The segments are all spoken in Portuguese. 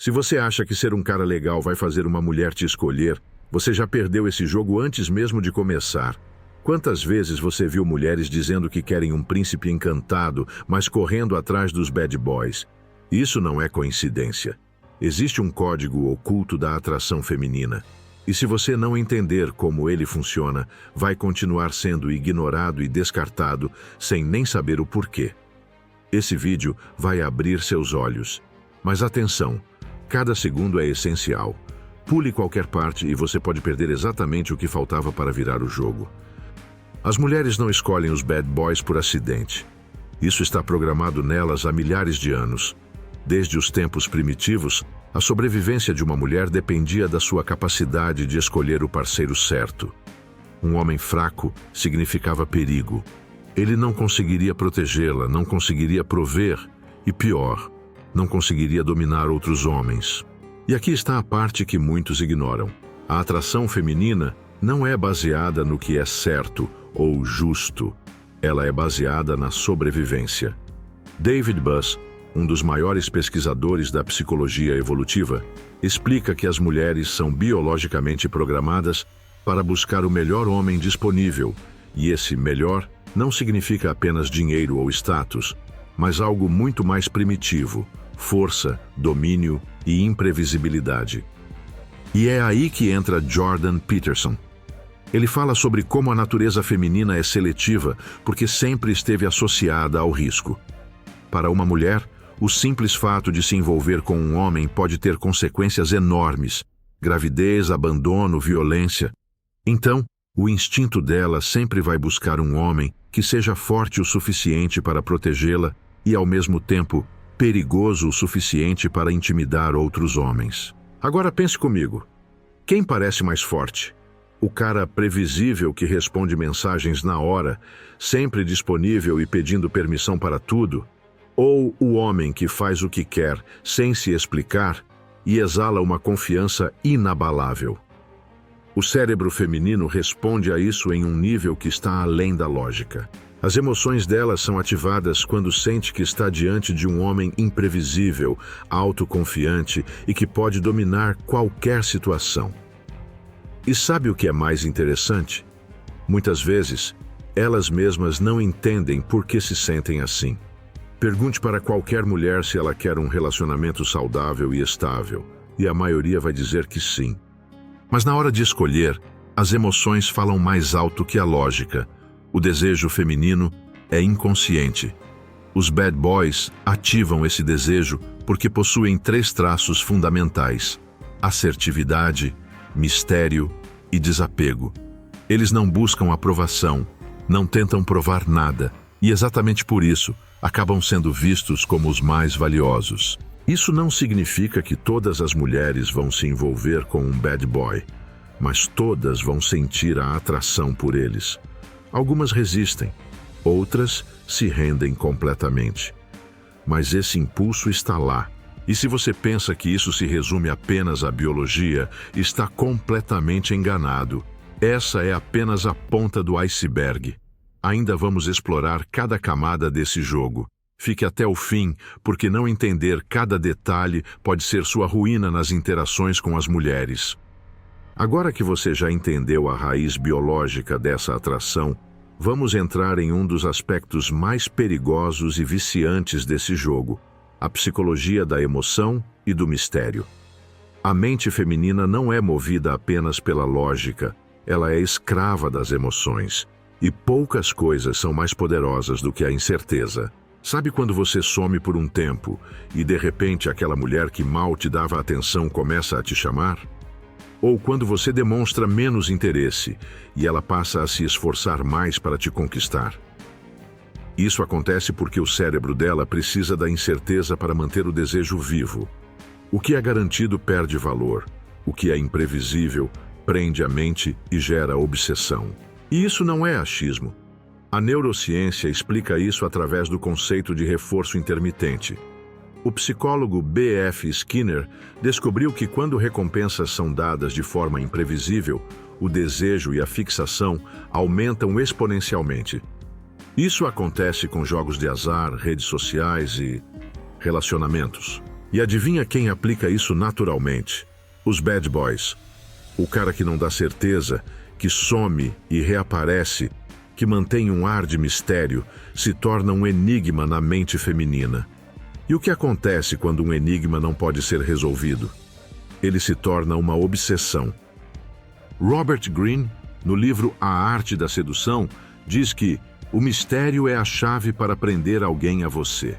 Se você acha que ser um cara legal vai fazer uma mulher te escolher, você já perdeu esse jogo antes mesmo de começar. Quantas vezes você viu mulheres dizendo que querem um príncipe encantado, mas correndo atrás dos bad boys? Isso não é coincidência. Existe um código oculto da atração feminina. E se você não entender como ele funciona, vai continuar sendo ignorado e descartado sem nem saber o porquê. Esse vídeo vai abrir seus olhos. Mas atenção, cada segundo é essencial. Pule qualquer parte e você pode perder exatamente o que faltava para virar o jogo. As mulheres não escolhem os bad boys por acidente. Isso está programado nelas há milhares de anos. Desde os tempos primitivos, a sobrevivência de uma mulher dependia da sua capacidade de escolher o parceiro certo. Um homem fraco significava perigo. Ele não conseguiria protegê-la, não conseguiria prover e, pior, não conseguiria dominar outros homens. E aqui está a parte que muitos ignoram. A atração feminina não é baseada no que é certo ou justo. Ela é baseada na sobrevivência. David Buss, um dos maiores pesquisadores da psicologia evolutiva, explica que as mulheres são biologicamente programadas para buscar o melhor homem disponível, e esse melhor não significa apenas dinheiro ou status, mas algo muito mais primitivo: força, domínio e imprevisibilidade. E é aí que entra Jordan Peterson. Ele fala sobre como a natureza feminina é seletiva porque sempre esteve associada ao risco. Para uma mulher, o simples fato de se envolver com um homem pode ter consequências enormes: gravidez, abandono, violência. Então, o instinto dela sempre vai buscar um homem que seja forte o suficiente para protegê-la e, ao mesmo tempo, perigoso o suficiente para intimidar outros homens. Agora pense comigo. Quem parece mais forte? O cara previsível que responde mensagens na hora, sempre disponível e pedindo permissão para tudo? Ou o homem que faz o que quer, sem se explicar, e exala uma confiança inabalável? O cérebro feminino responde a isso em um nível que está além da lógica. As emoções dela são ativadas quando sente que está diante de um homem imprevisível, autoconfiante e que pode dominar qualquer situação. E sabe o que é mais interessante? Muitas vezes, elas mesmas não entendem por que se sentem assim. Pergunte para qualquer mulher se ela quer um relacionamento saudável e estável, e a maioria vai dizer que sim. Mas na hora de escolher, as emoções falam mais alto que a lógica. O desejo feminino é inconsciente. Os bad boys ativam esse desejo porque possuem 3 traços fundamentais: assertividade, mistério e desapego. Eles não buscam aprovação, não tentam provar nada, e exatamente por isso acabam sendo vistos como os mais valiosos. Isso não significa que todas as mulheres vão se envolver com um bad boy, mas todas vão sentir a atração por eles. Algumas resistem, outras se rendem completamente. Mas esse impulso está lá. E se você pensa que isso se resume apenas à biologia, está completamente enganado. Essa é apenas a ponta do iceberg. Ainda vamos explorar cada camada desse jogo. Fique até o fim, porque não entender cada detalhe pode ser sua ruína nas interações com as mulheres. Agora que você já entendeu a raiz biológica dessa atração, vamos entrar em um dos aspectos mais perigosos e viciantes desse jogo: a psicologia da emoção e do mistério. A mente feminina não é movida apenas pela lógica, ela é escrava das emoções. E poucas coisas são mais poderosas do que a incerteza. Sabe quando você some por um tempo e de repente aquela mulher que mal te dava atenção começa a te chamar? Ou quando você demonstra menos interesse e ela passa a se esforçar mais para te conquistar? Isso acontece porque o cérebro dela precisa da incerteza para manter o desejo vivo. O que é garantido perde valor. O que é imprevisível prende a mente e gera obsessão. E isso não é achismo. A neurociência explica isso através do conceito de reforço intermitente. O psicólogo B.F. Skinner descobriu que quando recompensas são dadas de forma imprevisível, o desejo e a fixação aumentam exponencialmente. Isso acontece com jogos de azar, redes sociais e relacionamentos. E adivinha quem aplica isso naturalmente? Os bad boys. O cara que não dá certeza, que some e reaparece, que mantém um ar de mistério, se torna um enigma na mente feminina. E o que acontece quando um enigma não pode ser resolvido? Ele se torna uma obsessão. Robert Greene, no livro A Arte da Sedução, diz que o mistério é a chave para prender alguém a você.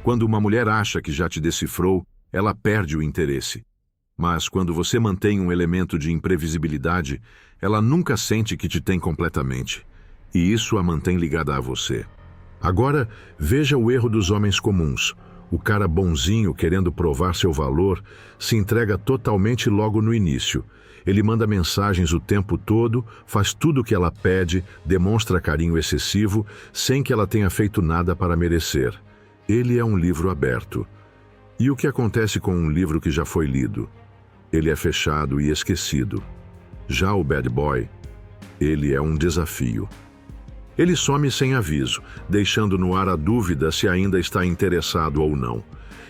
Quando uma mulher acha que já te decifrou, ela perde o interesse. Mas quando você mantém um elemento de imprevisibilidade, ela nunca sente que te tem completamente. E isso a mantém ligada a você. Agora, veja o erro dos homens comuns. O cara bonzinho, querendo provar seu valor, se entrega totalmente logo no início. Ele manda mensagens o tempo todo, faz tudo o que ela pede, demonstra carinho excessivo, sem que ela tenha feito nada para merecer. Ele é um livro aberto. E o que acontece com um livro que já foi lido? Ele é fechado e esquecido. Já o bad boy, ele é um desafio. Ele some sem aviso, deixando no ar a dúvida se ainda está interessado ou não.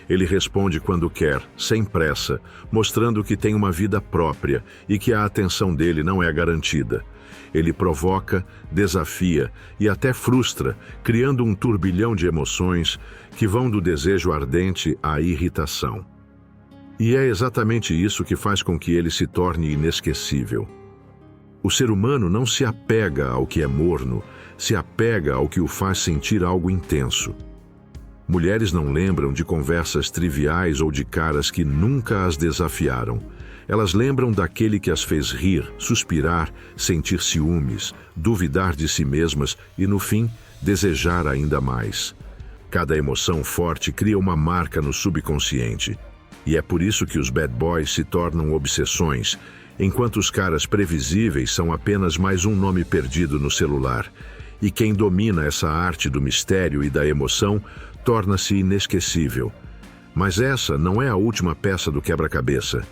Ele responde quando quer, sem pressa, mostrando que tem uma vida própria e que a atenção dele não é garantida. Ele provoca, desafia e até frustra, criando um turbilhão de emoções que vão do desejo ardente à irritação. E é exatamente isso que faz com que ele se torne inesquecível. O ser humano não se apega ao que é morno, se apega ao que o faz sentir algo intenso. Mulheres não lembram de conversas triviais ou de caras que nunca as desafiaram. Elas lembram daquele que as fez rir, suspirar, sentir ciúmes, duvidar de si mesmas e, no fim, desejar ainda mais. Cada emoção forte cria uma marca no subconsciente. E é por isso que os bad boys se tornam obsessões, enquanto os caras previsíveis são apenas mais um nome perdido no celular. E quem domina essa arte do mistério e da emoção torna-se inesquecível. Mas essa não é a última peça do quebra-cabeça.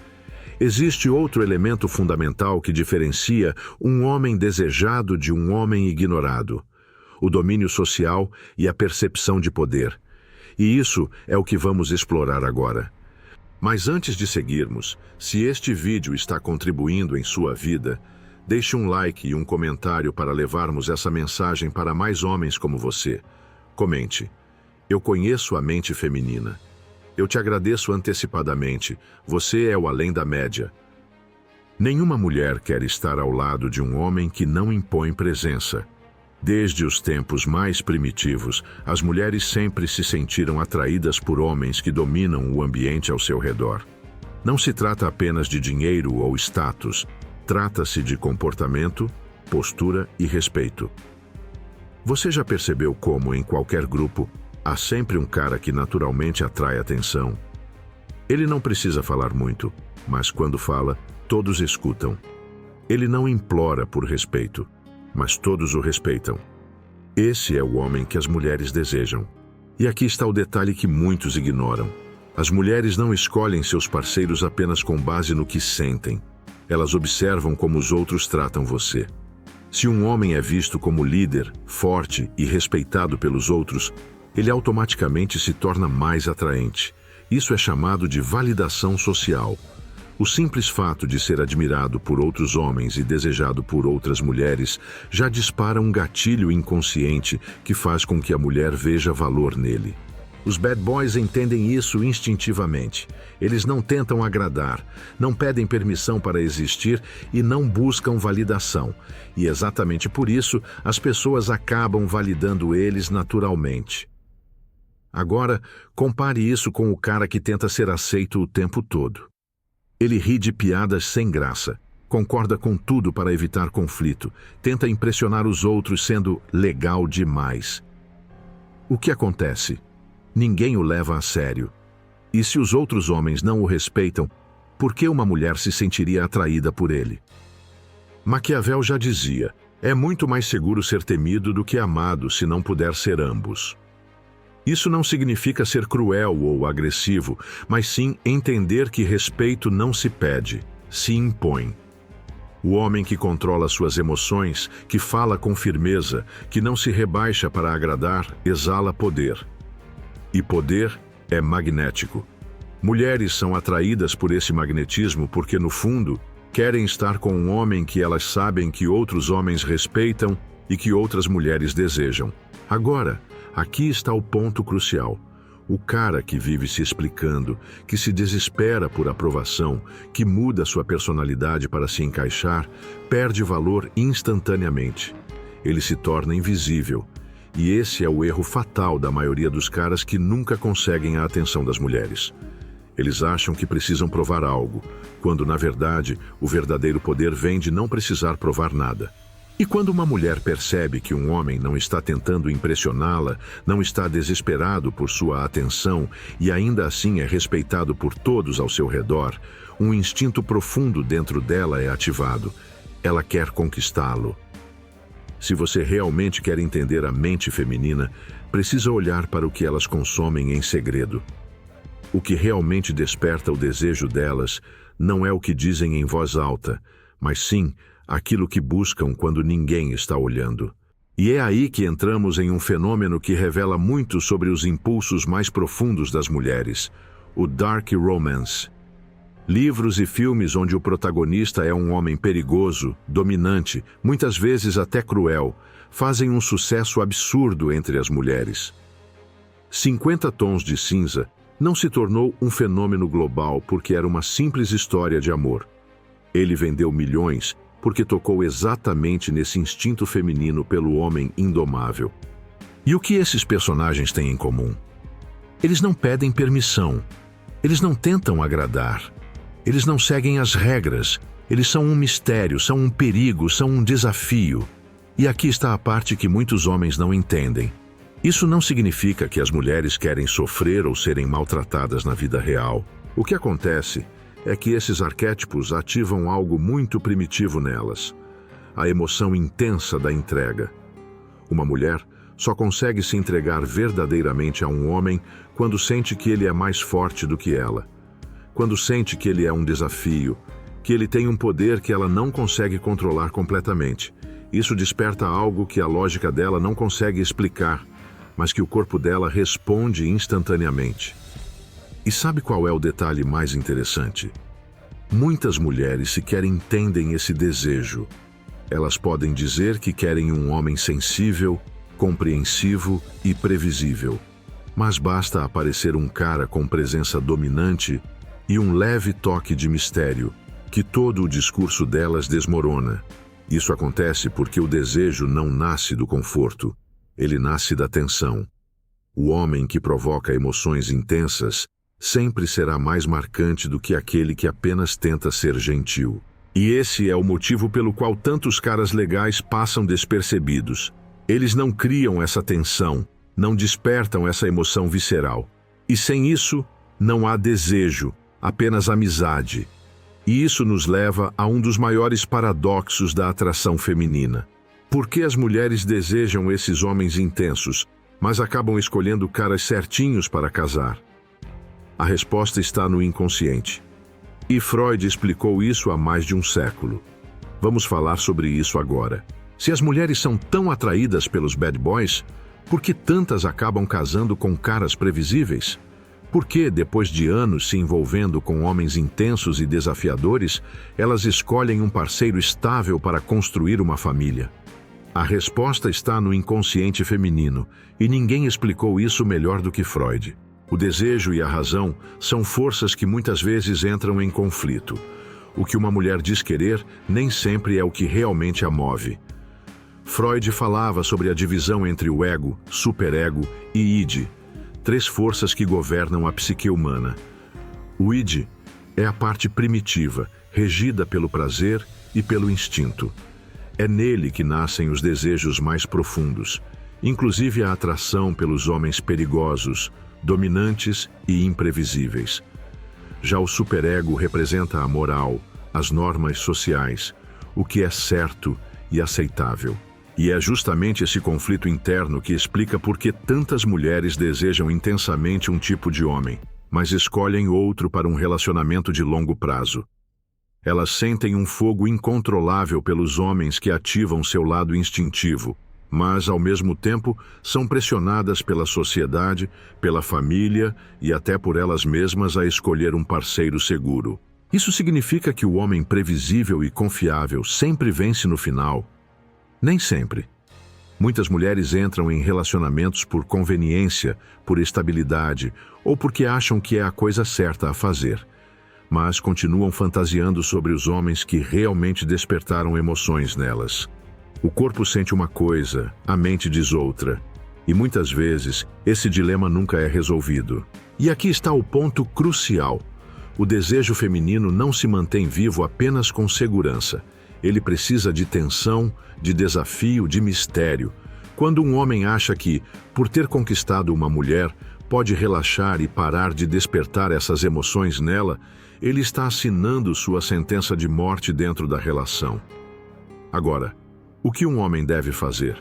Existe outro elemento fundamental que diferencia um homem desejado de um homem ignorado: o domínio social e a percepção de poder. E isso é o que vamos explorar agora. Mas antes de seguirmos, se este vídeo está contribuindo em sua vida, deixe um like e um comentário para levarmos essa mensagem para mais homens como você. Comente: eu conheço a mente feminina. Eu te agradeço antecipadamente. Você é o além da média. Nenhuma mulher quer estar ao lado de um homem que não impõe presença. Desde os tempos mais primitivos, as mulheres sempre se sentiram atraídas por homens que dominam o ambiente ao seu redor. Não se trata apenas de dinheiro ou status. Trata-se de comportamento, postura e respeito. Você já percebeu como, em qualquer grupo, há sempre um cara que naturalmente atrai atenção? Ele não precisa falar muito, mas quando fala, todos escutam. Ele não implora por respeito, mas todos o respeitam. Esse é o homem que as mulheres desejam. E aqui está o detalhe que muitos ignoram. As mulheres não escolhem seus parceiros apenas com base no que sentem. Elas observam como os outros tratam você. Se um homem é visto como líder, forte e respeitado pelos outros, ele automaticamente se torna mais atraente. Isso é chamado de validação social. O simples fato de ser admirado por outros homens e desejado por outras mulheres já dispara um gatilho inconsciente que faz com que a mulher veja valor nele. Os bad boys entendem isso instintivamente. Eles não tentam agradar, não pedem permissão para existir e não buscam validação. E exatamente por isso, as pessoas acabam validando eles naturalmente. Agora, compare isso com o cara que tenta ser aceito o tempo todo. Ele ri de piadas sem graça, concorda com tudo para evitar conflito, tenta impressionar os outros sendo legal demais. O que acontece? Ninguém o leva a sério. E se os outros homens não o respeitam, por que uma mulher se sentiria atraída por ele? Maquiavel já dizia: é muito mais seguro ser temido do que amado se não puder ser ambos. Isso não significa ser cruel ou agressivo, mas sim entender que respeito não se pede, se impõe. O homem que controla suas emoções, que fala com firmeza, que não se rebaixa para agradar, exala poder. E poder é magnético. Mulheres são atraídas por esse magnetismo porque, no fundo, querem estar com um homem que elas sabem que outros homens respeitam e que outras mulheres desejam. Agora, aqui está o ponto crucial. O cara que vive se explicando, que se desespera por aprovação, que muda sua personalidade para se encaixar, perde valor instantaneamente. Ele se torna invisível. E esse é o erro fatal da maioria dos caras que nunca conseguem a atenção das mulheres. Eles acham que precisam provar algo, quando, na verdade, o verdadeiro poder vem de não precisar provar nada. E quando uma mulher percebe que um homem não está tentando impressioná-la, não está desesperado por sua atenção e ainda assim é respeitado por todos ao seu redor, um instinto profundo dentro dela é ativado. Ela quer conquistá-lo. Se você realmente quer entender a mente feminina, precisa olhar para o que elas consomem em segredo. O que realmente desperta o desejo delas não é o que dizem em voz alta, mas sim aquilo que buscam quando ninguém está olhando. E é aí que entramos em um fenômeno que revela muito sobre os impulsos mais profundos das mulheres, o dark romance. Livros e filmes onde o protagonista é um homem perigoso, dominante, muitas vezes até cruel, fazem um sucesso absurdo entre as mulheres. 50 Tons de Cinza não se tornou um fenômeno global porque era uma simples história de amor. Ele vendeu milhões porque tocou exatamente nesse instinto feminino pelo homem indomável. E o que esses personagens têm em comum? Eles não pedem permissão. Eles não tentam agradar. Eles não seguem as regras. Eles são um mistério, são um perigo, são um desafio. E aqui está a parte que muitos homens não entendem. Isso não significa que as mulheres querem sofrer ou serem maltratadas na vida real. O que acontece é que esses arquétipos ativam algo muito primitivo nelas: a emoção intensa da entrega. Uma mulher só consegue se entregar verdadeiramente a um homem quando sente que ele é mais forte do que ela, quando sente que ele é um desafio, que ele tem um poder que ela não consegue controlar completamente. Isso desperta algo que a lógica dela não consegue explicar, mas que o corpo dela responde instantaneamente. E sabe qual é o detalhe mais interessante? Muitas mulheres sequer entendem esse desejo. Elas podem dizer que querem um homem sensível, compreensivo e previsível. Mas basta aparecer um cara com presença dominante e um leve toque de mistério, que todo o discurso delas desmorona. Isso acontece porque o desejo não nasce do conforto, ele nasce da tensão. O homem que provoca emoções intensas sempre será mais marcante do que aquele que apenas tenta ser gentil. E esse é o motivo pelo qual tantos caras legais passam despercebidos. Eles não criam essa tensão, não despertam essa emoção visceral. E sem isso, não há desejo, apenas amizade. E isso nos leva a um dos maiores paradoxos da atração feminina. Por que as mulheres desejam esses homens intensos, mas acabam escolhendo caras certinhos para casar? A resposta está no inconsciente. E Freud explicou isso há mais de um século. Vamos falar sobre isso agora. Se as mulheres são tão atraídas pelos bad boys, por que tantas acabam casando com caras previsíveis? Por que, depois de anos se envolvendo com homens intensos e desafiadores, elas escolhem um parceiro estável para construir uma família? A resposta está no inconsciente feminino, e ninguém explicou isso melhor do que Freud. O desejo e a razão são forças que muitas vezes entram em conflito. O que uma mulher diz querer nem sempre é o que realmente a move. Freud falava sobre a divisão entre o ego, superego e id, 3 forças que governam a psique humana. O id é a parte primitiva, regida pelo prazer e pelo instinto. É nele que nascem os desejos mais profundos, inclusive a atração pelos homens perigosos, dominantes e imprevisíveis. Já o superego representa a moral, as normas sociais, o que é certo e aceitável. E é justamente esse conflito interno que explica por que tantas mulheres desejam intensamente um tipo de homem, mas escolhem outro para um relacionamento de longo prazo. Elas sentem um fogo incontrolável pelos homens que ativam seu lado instintivo, mas, ao mesmo tempo, são pressionadas pela sociedade, pela família e até por elas mesmas a escolher um parceiro seguro. Isso significa que o homem previsível e confiável sempre vence no final? Nem sempre. Muitas mulheres entram em relacionamentos por conveniência, por estabilidade ou porque acham que é a coisa certa a fazer, mas continuam fantasiando sobre os homens que realmente despertaram emoções nelas. O corpo sente uma coisa, a mente diz outra. E muitas vezes, esse dilema nunca é resolvido. E aqui está o ponto crucial. O desejo feminino não se mantém vivo apenas com segurança. Ele precisa de tensão, de desafio, de mistério. Quando um homem acha que, por ter conquistado uma mulher, pode relaxar e parar de despertar essas emoções nela, ele está assinando sua sentença de morte dentro da relação. Agora, o que um homem deve fazer?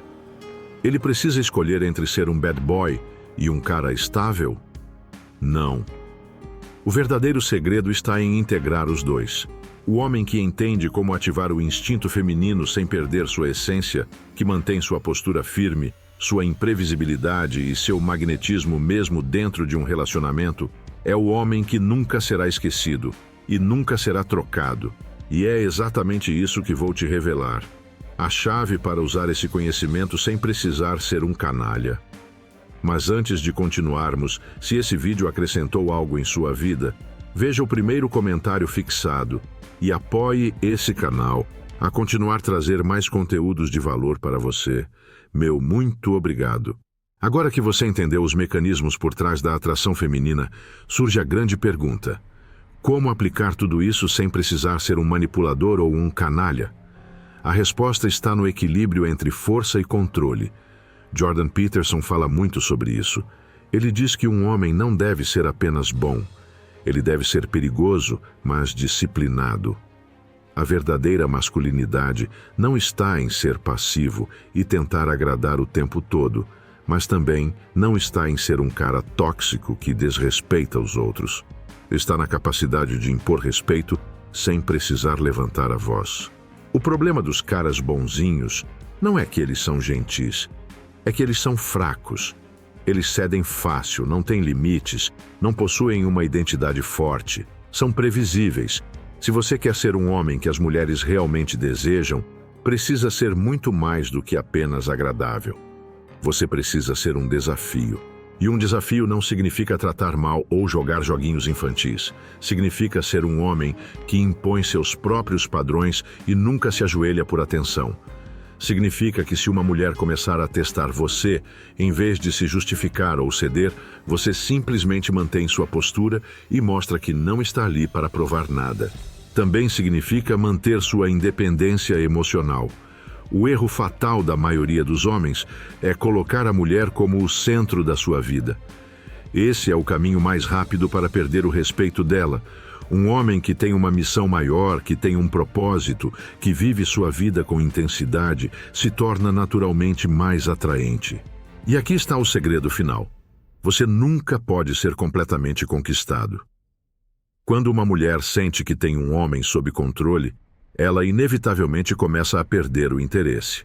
Ele precisa escolher entre ser um bad boy e um cara estável? Não. O verdadeiro segredo está em integrar os dois. O homem que entende como ativar o instinto feminino sem perder sua essência, que mantém sua postura firme, sua imprevisibilidade e seu magnetismo mesmo dentro de um relacionamento, é o homem que nunca será esquecido e nunca será trocado. E é exatamente isso que vou te revelar. A chave para usar esse conhecimento sem precisar ser um canalha. Mas antes de continuarmos, se esse vídeo acrescentou algo em sua vida, veja o primeiro comentário fixado e apoie esse canal a continuar a trazer mais conteúdos de valor para você. Meu muito obrigado. Agora que você entendeu os mecanismos por trás da atração feminina, surge a grande pergunta: como aplicar tudo isso sem precisar ser um manipulador ou um canalha? A resposta está no equilíbrio entre força e controle. Jordan Peterson fala muito sobre isso. Ele diz que um homem não deve ser apenas bom. Ele deve ser perigoso, mas disciplinado. A verdadeira masculinidade não está em ser passivo e tentar agradar o tempo todo, mas também não está em ser um cara tóxico que desrespeita os outros. Está na capacidade de impor respeito sem precisar levantar a voz. O problema dos caras bonzinhos não é que eles são gentis, é que eles são fracos. Eles cedem fácil, não têm limites, não possuem uma identidade forte, são previsíveis. Se você quer ser um homem que as mulheres realmente desejam, precisa ser muito mais do que apenas agradável. Você precisa ser um desafio. E um desafio não significa tratar mal ou jogar joguinhos infantis. Significa ser um homem que impõe seus próprios padrões e nunca se ajoelha por atenção. Significa que se uma mulher começar a testar você, em vez de se justificar ou ceder, você simplesmente mantém sua postura e mostra que não está ali para provar nada. Também significa manter sua independência emocional. O erro fatal da maioria dos homens é colocar a mulher como o centro da sua vida. Esse é o caminho mais rápido para perder o respeito dela. Um homem que tem uma missão maior, que tem um propósito, que vive sua vida com intensidade, se torna naturalmente mais atraente. E aqui está o segredo final. Você nunca pode ser completamente conquistado. Quando uma mulher sente que tem um homem sob controle, ela inevitavelmente começa a perder o interesse.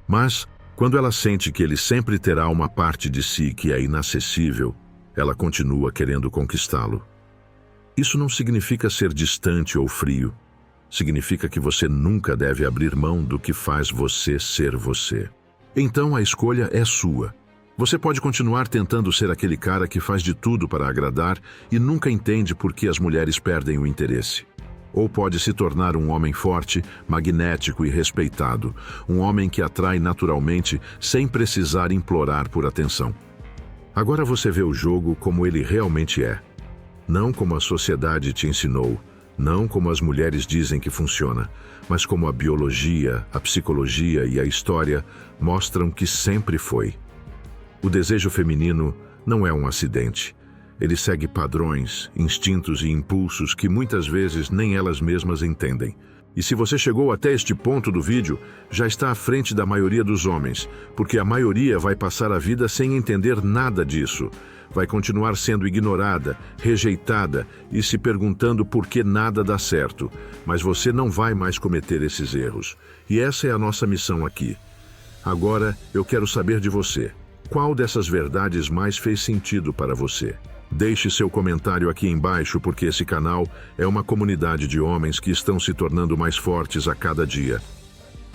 Mas, quando ela sente que ele sempre terá uma parte de si que é inacessível, ela continua querendo conquistá-lo. Isso não significa ser distante ou frio. Significa que você nunca deve abrir mão do que faz você ser você. Então a escolha é sua. Você pode continuar tentando ser aquele cara que faz de tudo para agradar e nunca entende por que as mulheres perdem o interesse. Ou pode se tornar um homem forte, magnético e respeitado, um homem que atrai naturalmente sem precisar implorar por atenção. Agora você vê o jogo como ele realmente é. Não como a sociedade te ensinou, não como as mulheres dizem que funciona, mas como a biologia, a psicologia e a história mostram que sempre foi. O desejo feminino não é um acidente. Ele segue padrões, instintos e impulsos que muitas vezes nem elas mesmas entendem. E se você chegou até este ponto do vídeo, já está à frente da maioria dos homens, porque a maioria vai passar a vida sem entender nada disso. Vai continuar sendo ignorada, rejeitada e se perguntando por que nada dá certo. Mas você não vai mais cometer esses erros. E essa é a nossa missão aqui. Agora, eu quero saber de você. Qual dessas verdades mais fez sentido para você? Deixe seu comentário aqui embaixo, porque esse canal é uma comunidade de homens que estão se tornando mais fortes a cada dia.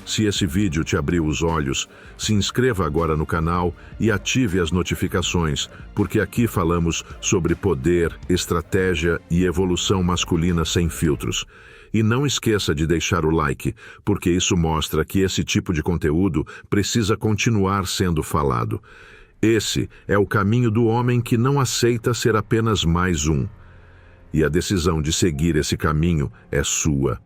Se esse vídeo te abriu os olhos, se inscreva agora no canal e ative as notificações, porque aqui falamos sobre poder, estratégia e evolução masculina sem filtros. E não esqueça de deixar o like, porque isso mostra que esse tipo de conteúdo precisa continuar sendo falado. Esse é o caminho do homem que não aceita ser apenas mais um. E a decisão de seguir esse caminho é sua.